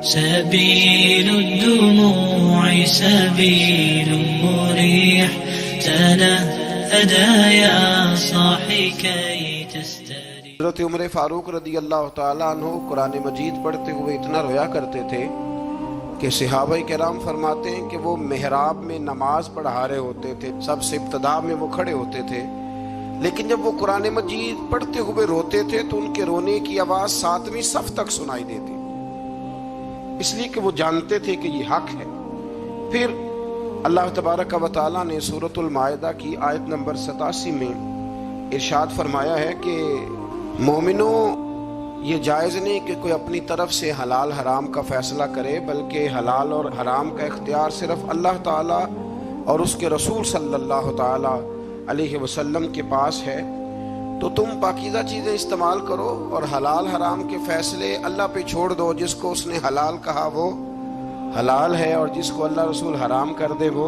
سبيل الدموع سبيل مريح تنهدى يا صاحي كي تستريح۔ حضرت عمر فاروق رضی اللہ تعالیٰ عنہ قرآن مجید پڑھتے ہوئے اتنا رویا کرتے تھے کہ صحابہ کرام فرماتے ہیں کہ وہ محراب میں نماز پڑھا رہے ہوتے تھے، سب سے ابتدا میں وہ کھڑے ہوتے تھے، لیکن جب وہ قرآن مجید پڑھتے ہوئے روتے تھے تو ان کے رونے کی آواز 7ویں صف تک سنائی دیتی، اس لیے کہ وہ جانتے تھے کہ یہ حق ہے۔ پھر اللہ تبارک و تعالیٰ نے سورۃ المائدہ کی آیت نمبر 87 میں ارشاد فرمایا ہے کہ مومنوں، یہ جائز نہیں کہ کوئی اپنی طرف سے حلال حرام کا فیصلہ کرے، بلکہ حلال اور حرام کا اختیار صرف اللہ تعالیٰ اور اس کے رسول صلی اللہ تعالیٰ علیہ وسلم کے پاس ہے۔ تو تم پاکیزہ چیزیں استعمال کرو اور حلال حرام کے فیصلے اللہ پہ چھوڑ دو، جس کو اس نے حلال کہا وہ حلال ہے اور جس کو اللہ رسول حرام کر دے وہ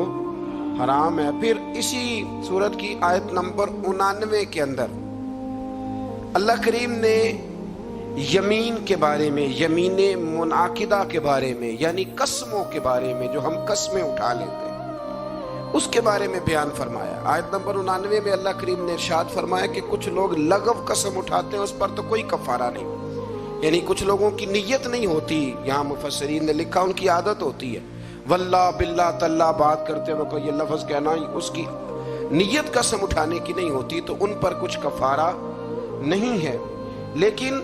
حرام ہے۔ پھر اسی سورت کی آیت نمبر 99 کے اندر اللہ کریم نے یمین کے بارے میں، یمین منعقدہ کے بارے میں، یعنی قسموں کے بارے میں، جو ہم قسمیں اٹھا لیتے ہیں، اس کے بارے میں بیان فرمایا۔ آیت نمبر 99 میں اللہ کریم نے ارشاد فرمایا کہ کچھ لوگ لغو قسم اٹھاتے ہیں، اس پر تو کوئی کفارہ نہیں، یعنی کچھ لوگوں کی نیت نہیں ہوتی، یہاں مفسرین نے لکھا ان کی عادت ہوتی ہے، واللہ باللہ تاللہ بات کرتے وقت یہ لفظ کہنا، اس کی نیت قسم اٹھانے کی نہیں ہوتی، تو ان پر کچھ کفارہ نہیں ہے۔ لیکن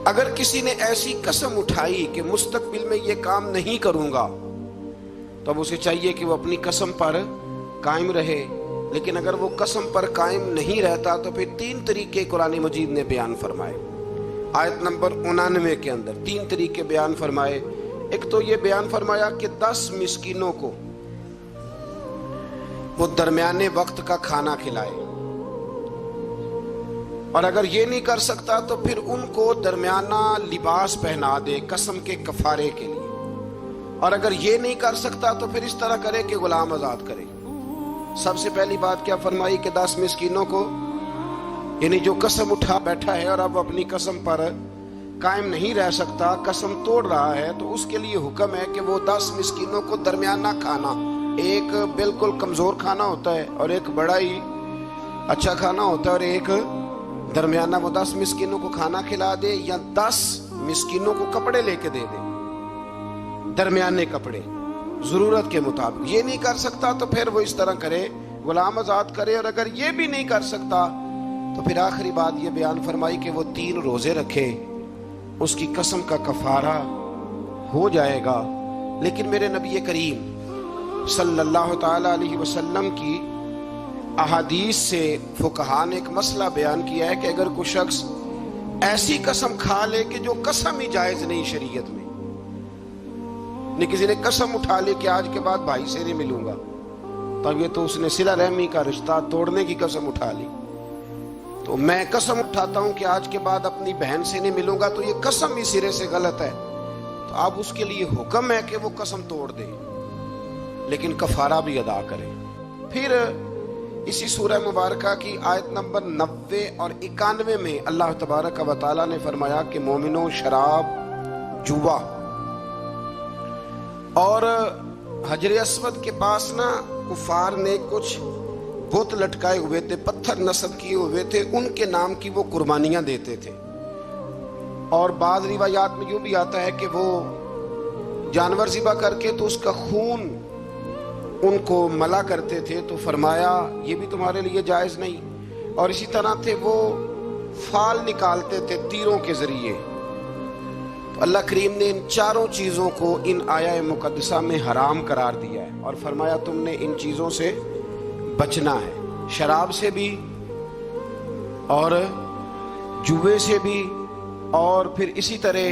اگر کسی نے ایسی قسم اٹھائی کہ مستقبل میں یہ کام نہیں کروں گا، تو اب اسے چاہیے کہ وہ اپنی قسم پر قائم رہے، لیکن اگر وہ قسم پر قائم نہیں رہتا تو پھر 3 طریقے قرآن مجید نے بیان فرمائے۔ آیت نمبر 99 کے اندر 3 طریقے بیان فرمائے۔ ایک تو یہ بیان فرمایا کہ 10 مسکینوں کو وہ درمیانے وقت کا کھانا کھلائے، اور اگر یہ نہیں کر سکتا تو پھر ان کو درمیانہ لباس پہنا دے قسم کے کفارے کے لیے، اور اگر یہ نہیں کر سکتا تو پھر اس طرح کرے کہ غلام آزاد کرے۔ سب سے پہلی بات کیا فرمائی کہ 10 مسکینوں کو، یعنی جو قسم اٹھا بیٹھا ہے اور اب اپنی قسم پر قائم نہیں رہ سکتا، قسم توڑ رہا ہے، تو اس کے لیے حکم ہے کہ وہ 10 مسکینوں کو درمیانہ کھانا، ایک بالکل کمزور کھانا ہوتا ہے اور ایک بڑا ہی اچھا کھانا ہوتا ہے، اور ایک درمیانہ، وہ 10 مسکینوں کو کھانا کھلا دے یا 10 مسکینوں کو کپڑے لے کے دے دے، درمیانے کپڑے ضرورت کے مطابق۔ یہ نہیں کر سکتا تو پھر وہ اس طرح کرے، غلام آزاد کرے، اور اگر یہ بھی نہیں کر سکتا تو پھر آخری بات یہ بیان فرمائی کہ وہ 3 روزے رکھے، اس کی قسم کا کفارہ ہو جائے گا۔ لیکن میرے نبی کریم صلی اللہ تعالی علیہ وسلم کی احادیث سے فقہاء نے ایک مسئلہ بیان کیا ہے کہ اگر کوئی شخص ایسی قسم کھا لے کہ جو قسم ہی جائز نہیں شریعت میں، نہیں کسی نے قسم اٹھا لی کہ آج کے بعد بھائی سے نہیں ملوں گا، تب یہ تو اس نے صلہ رحمی کا رشتہ توڑنے کی قسم اٹھا لی۔ تو میں قسم اٹھاتا ہوں کہ آج کے بعد اپنی بہن سے نہیں ملوں گا، تو یہ قسم ہی سرے سے غلط ہے، تو اب اس کے لیے حکم ہے کہ وہ قسم توڑ دے، لیکن کفارہ بھی ادا کرے۔ پھر اسی سورہ مبارکہ کی آیت نمبر 90 اور 91 میں اللہ تبارک و تعالیٰ نے فرمایا کہ مومنوں، شراب، جوا اور حجر اسود کے پاس نا کفار نے کچھ بت لٹکائے ہوئے تھے، پتھر نصب کیے ہوئے تھے، ان کے نام کی وہ قربانیاں دیتے تھے، اور بعض روایات میں یوں بھی آتا ہے کہ وہ جانور ذبح کر کے تو اس کا خون ان کو ملا کرتے تھے، تو فرمایا یہ بھی تمہارے لیے جائز نہیں۔ اور اسی طرح تھے وہ فال نکالتے تھے تیروں کے ذریعے۔ تو اللہ کریم نے ان 4 چیزوں کو ان آیہ مقدسہ میں حرام قرار دیا ہے، اور فرمایا تم نے ان چیزوں سے بچنا ہے، شراب سے بھی اور جوے سے بھی، اور پھر اسی طرح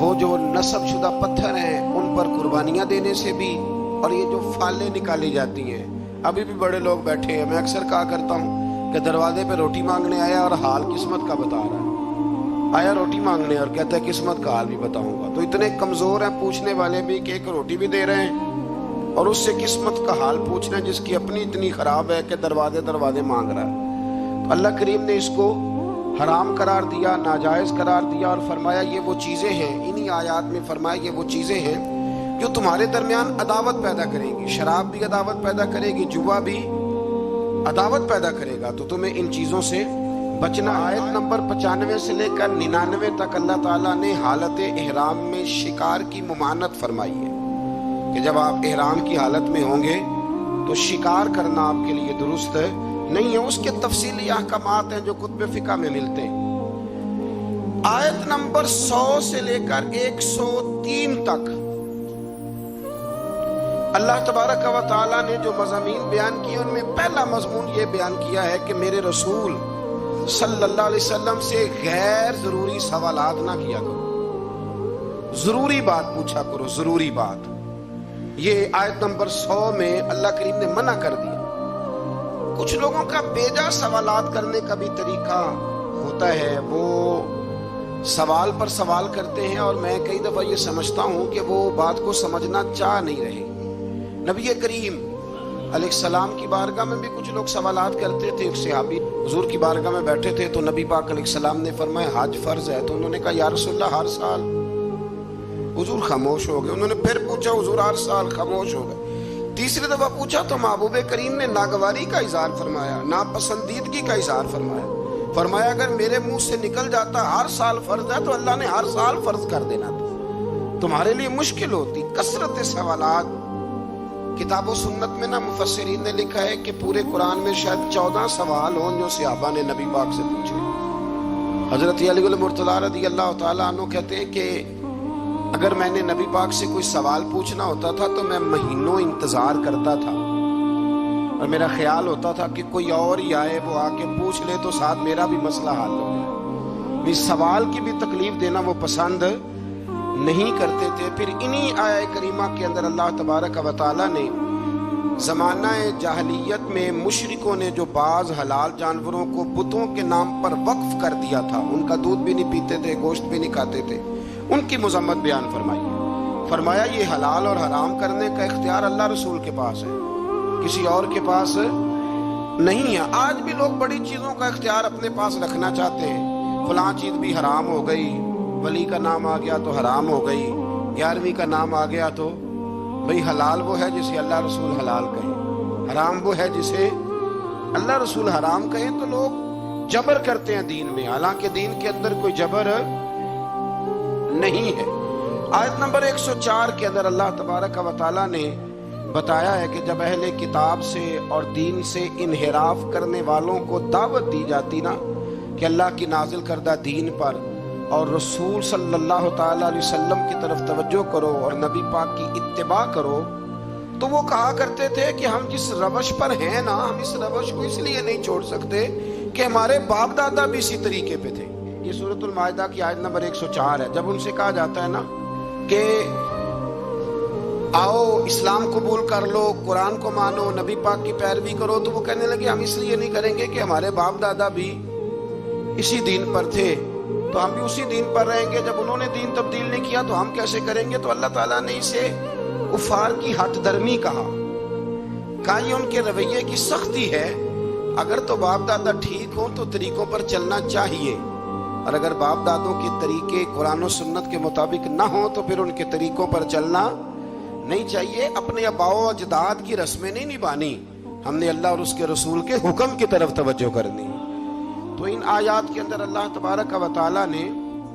وہ جو نصب شدہ پتھر ہیں ان پر قربانیاں دینے سے بھی، اور یہ جو فالیں نکالی جاتی ہیں۔ ابھی بھی بڑے لوگ بیٹھے ہیں، میں اکثر کہا کرتا ہوں کہ دروازے پہ روٹی مانگنے آیا اور حال قسمت کا بتا رہا ہے، آیا روٹی مانگنے اور کہتا ہے قسمت کا حال بھی بتاؤں گا۔ تو اتنے کمزور ہیں پوچھنے والے بھی کہ ایک روٹی بھی دے رہے ہیں اور اس سے قسمت کا حال پوچھ رہے ہیں، جس کی اپنی اتنی خراب ہے کہ دروازے مانگ رہا ہے۔ تو اللہ کریم نے اس کو حرام قرار دیا، ناجائز قرار دیا، اور فرمایا یہ وہ چیزیں ہیں، انہی آیات میں فرمایا یہ وہ چیزیں ہیں جو تمہارے درمیان عداوت پیدا کریں گی۔ شراب بھی عداوت پیدا کرے گی، جوا بھی عداوت پیدا کرے گا، تو تمہیں ان چیزوں سے بچنا۔ آیت نمبر 95 سے لے کر 99 تک اللہ تعالیٰ نے حالت احرام میں شکار کی ممانعت فرمائی ہے کہ جب آپ احرام کی حالت میں ہوں گے تو شکار کرنا آپ کے لیے درست نہیں ہے۔ اس کے تفصیلی احکامات ہیں جو کتب فقہ میں ملتے ہیں۔ آیت نمبر 100 سے لے کر 103 تک اللہ تبارک و تعالیٰ نے جو مضامین بیان کیے ان میں پہلا مضمون یہ بیان کیا ہے کہ میرے رسول صلی اللہ علیہ وسلم سے غیر ضروری سوالات نہ کیا کرو، ضروری بات پوچھا کرو، ضروری بات۔ یہ آیت نمبر 100 میں اللہ کریم نے منع کر دیا۔ کچھ لوگوں کا بیجا سوالات کرنے کا بھی طریقہ ہوتا ہے، وہ سوال پر سوال کرتے ہیں، اور میں کئی دفعہ یہ سمجھتا ہوں کہ وہ بات کو سمجھنا چاہ نہیں رہے۔ نبی کریم علیہ السلام کی بارگاہ میں بھی کچھ لوگ سوالات کرتے تھے۔ ایک صحابی حضور کی بارگاہ میں بیٹھے تھے تو نبی پاک علیہ السلام نے فرمایا حج فرض ہے، تو انہوں نے کہا یا رسول اللہ ہر سال؟ حضور خاموش ہو گئے۔ انہوں نے پھر پوچھا، حضور ہر سال؟ خاموش ہو گئے۔ تیسری دفعہ پوچھا تو محبوب کریم نے ناگواری کا اظہار فرمایا، ناپسندیدگی کا اظہار فرمایا۔ فرمایا اگر میرے منہ سے نکل جاتا ہر سال فرض ہے تو اللہ نے ہر سال فرض کر دینا تھا، تمہارے لیے مشکل ہوتی۔ کثرت سوالات کتاب و سنت میں نا مفسرین نے لکھا ہے کہ پورے قرآن میں شاید 14 سوال ہوں جو صحابہ نے نبی پاک سے پوچھے۔ حضرت علی المرتضیٰ رضی اللہ تعالیٰ عنہ کہتے ہیں کہ اگر میں نے نبی پاک سے کوئی سوال پوچھنا ہوتا تھا تو میں مہینوں انتظار کرتا تھا، اور میرا خیال ہوتا تھا کہ کوئی اور ہی آئے، وہ آ کے پوچھ لے تو ساتھ میرا بھی مسئلہ حل ہو جائے۔ اس سوال کی بھی تکلیف دینا وہ پسند نہیں کرتے تھے۔ پھر انہی آیہ کریمہ کے اندر اللہ تبارک و تعالیٰ نے زمانہ جاہلیت میں مشرکوں نے جو بعض حلال جانوروں کو بتوں کے نام پر وقف کر دیا تھا، ان کا دودھ بھی نہیں پیتے تھے، گوشت بھی نہیں کھاتے تھے، ان کی مذمت بیان فرمائی۔ فرمایا یہ حلال اور حرام کرنے کا اختیار اللہ رسول کے پاس ہے، کسی اور کے پاس نہیں ہے۔ آج بھی لوگ بڑی چیزوں کا اختیار اپنے پاس رکھنا چاہتے ہیں، فلاں چیز بھی حرام ہو گئی، ولی کا نام آ گیا تو حرام ہو گئی، 11ویں کا نام آ گیا تو بھئی حلال وہ ہے جسے اللہ رسول حلال کہیں، حرام وہ ہے جسے اللہ رسول حرام کہیں۔ تو لوگ جبر کرتے ہیں دین میں، حالانکہ دین کے اندر کوئی جبر نہیں ہے۔ آیت نمبر 104 کے اندر اللہ تبارک و تعالیٰ نے بتایا ہے کہ جب اہل کتاب سے اور دین سے انحراف کرنے والوں کو دعوت دی جاتی نا کہ اللہ کی نازل کردہ دین پر اور رسول صلی اللہ تعالیٰ علیہ وسلم کی طرف توجہ کرو اور نبی پاک کی اتباع کرو، تو وہ کہا کرتے تھے کہ ہم جس روش پر ہیں نا، ہم اس روش کو اس لیے نہیں چھوڑ سکتے کہ ہمارے باپ دادا بھی اسی طریقے پہ تھے۔ یہ سورۃ المائدہ کی آیت نمبر 104 ہے۔ جب ان سے کہا جاتا ہے نا کہ آؤ اسلام قبول کر لو، قرآن کو مانو، نبی پاک کی پیروی کرو، تو وہ کہنے لگے ہم اس لیے نہیں کریں گے کہ ہمارے باپ دادا بھی اسی دین پر تھے، تو ہم بھی اسی دین پر رہیں گے۔ جب انہوں نے دین تبدیل نہیں کیا تو ہم کیسے کریں گے؟ تو اللہ تعالیٰ نے اسے کفار کی ہٹ درمی کہا یہ ان کے رویے کی سختی ہے۔ اگر تو باپ دادا ٹھیک ہوں تو طریقوں پر چلنا چاہیے، اور اگر باپ دادوں کے طریقے قرآن و سنت کے مطابق نہ ہوں تو پھر ان کے طریقوں پر چلنا نہیں چاہیے۔ اپنے آباء و اجداد کی رسمیں نہیں نبھانی، ہم نے اللہ اور اس کے رسول کے حکم کی طرف توجہ کرنی۔ تو ان آیات کے اندر اللہ تبارک و تعالیٰ نے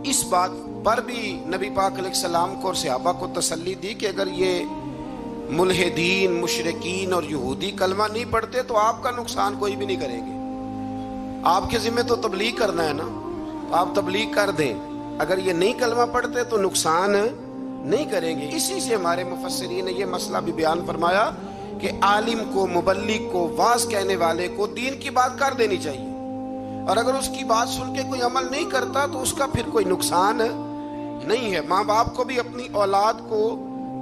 اس بات پر بھی نبی پاک علیہ السلام کو اور صحابہ کو تسلی دی کہ اگر یہ ملحدین، مشرکین اور یہودی کلمہ نہیں پڑھتے تو آپ کا نقصان کوئی بھی نہیں کریں گے۔ آپ کے ذمہ تو تبلیغ کرنا ہے نا، تو آپ تبلیغ کر دیں۔ اگر یہ نہیں کلمہ پڑھتے تو نقصان نہیں کریں گے۔ اسی سے ہمارے مفسرین نے یہ مسئلہ بھی بیان فرمایا کہ عالم کو، مبلغ کو، واعظ کہنے والے کو دین کی بات کر دینی چاہیے، اور اگر اس کی بات سن کے کوئی عمل نہیں کرتا تو اس کا پھر کوئی نقصان نہیں ہے۔ ماں باپ کو بھی اپنی اولاد کو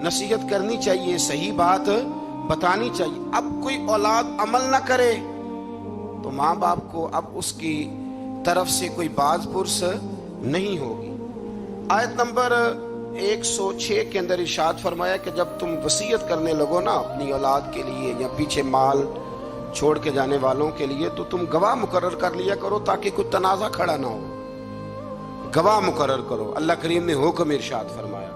نصیحت کرنی چاہیے، صحیح بات بتانی چاہیے۔ اب کوئی اولاد عمل نہ کرے تو ماں باپ کو اب اس کی طرف سے کوئی باز پرس نہیں ہوگی۔ آیت نمبر 106 کے اندر ارشاد فرمایا کہ جب تم وصیت کرنے لگو نا اپنی اولاد کے لیے یا پیچھے مال چھوڑ کے جانے والوں کے لیے تو تم گواہ مقرر کر لیا کرو تاکہ کوئی تنازع کھڑا نہ ہو، گواہ مقرر کرو۔ اللہ کریم نے حکم ارشاد فرمایا۔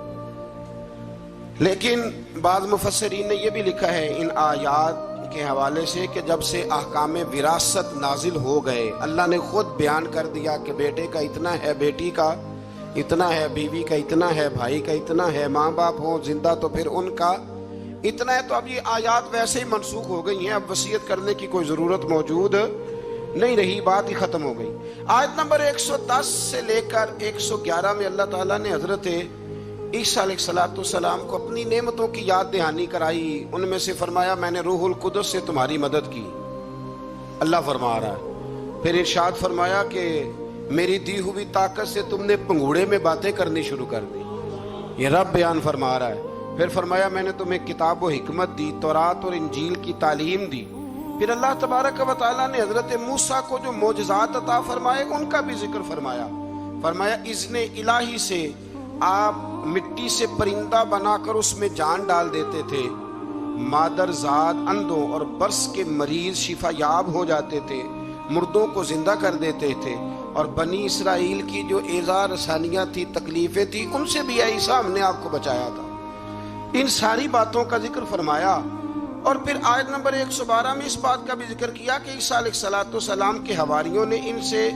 لیکن بعض مفسرین نے یہ بھی لکھا ہے ان آیات کے حوالے سے کہ جب سے احکام وراثت نازل ہو گئے، اللہ نے خود بیان کر دیا کہ بیٹے کا اتنا ہے، بیٹی کا اتنا ہے، بیوی کا اتنا ہے، بھائی کا اتنا ہے، ماں باپ ہوں زندہ تو پھر ان کا اتنا ہے، تو اب یہ آیات ویسے ہی منسوخ ہو گئی ہیں، اب وصیت کرنے کی کوئی ضرورت موجود نہیں رہی، بات ہی ختم ہو گئی۔ آیت نمبر 110 سے لے کر 111 میں اللہ تعالیٰ نے حضرت عیسیٰ علیہ السلام کو اپنی نعمتوں کی یاد دہانی کرائی۔ ان میں سے فرمایا میں نے روح القدس سے تمہاری مدد کی، اللہ فرما رہا ہے۔ پھر ارشاد فرمایا کہ میری دی ہوئی طاقت سے تم نے پنگوڑے میں باتیں کرنی شروع کر دی، یہ رب بیان فرما رہا ہے۔ پھر فرمایا میں نے تمہیں کتاب و حکمت دی، تورات اور انجیل کی تعلیم دی۔ پھر اللہ تبارک و تعالیٰ نے حضرت موسیٰ کو جو معجزات عطا فرمائے ان کا بھی ذکر فرمایا۔ فرمایا اذن الہی سے آپ مٹی سے پرندہ بنا کر اس میں جان ڈال دیتے تھے، مادر زاد اندھوں اور برس کے مریض شفا یاب ہو جاتے تھے، مردوں کو زندہ کر دیتے تھے، اور بنی اسرائیل کی جو ایذا رسانیاں تھی، تکلیفیں تھی، ان سے بھی عیسیٰ ہم نے آپ کو بچایا تھا۔ ان ساری باتوں کا ذکر فرمایا۔ اور پھر آیت نمبر 112 میں اس بات کا بھی ذکر کیا کہ عیسیٰ علیہ السلام کے حواریوں نے ان سے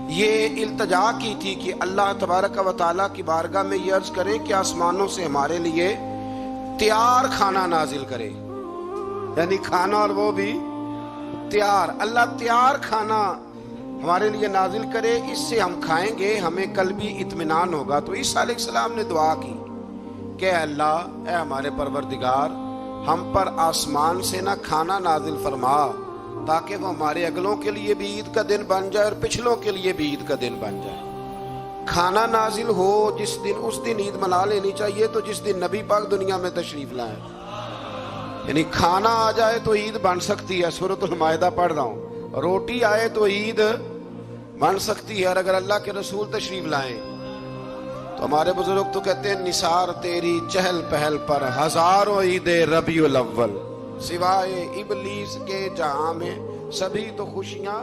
یہ التجا کی تھی کہ اللہ تبارک و تعالیٰ کی بارگاہ میں یہ عرض کریں کہ آسمانوں سے ہمارے لیے تیار کھانا نازل کرے، یعنی کھانا اور وہ بھی تیار، اللہ تیار کھانا ہمارے لیے نازل کرے، اس سے ہم کھائیں گے، ہمیں قلبی اطمینان ہوگا۔ تو عیسیٰ علیہ السلام نے دعا کی کہ اے اللہ، اے ہمارے پروردگار، ہم پر آسمان سے نہ کھانا نازل فرما تاکہ وہ ہمارے اگلوں کے لیے بھی عید کا دن بن جائے اور پچھلوں کے لیے بھی عید کا دن بن جائے۔ کھانا نازل ہو جس دن، اس دن عید منا لینی چاہیے، تو جس دن نبی پاک دنیا میں تشریف لائیں، یعنی کھانا آ جائے تو عید بن سکتی ہے۔ سورۃ المائدہ پڑھ رہا ہوں، روٹی آئے تو عید بن سکتی ہے، اور اگر اللہ کے رسول تشریف لائیں تو ہمارے بزرگ تو کہتے ہیں نثار تیری چہل پہل پر ہزاروں عید ربیع الاول، سوائے ابلیس کے جہاں میں سبھی تو خوشیاں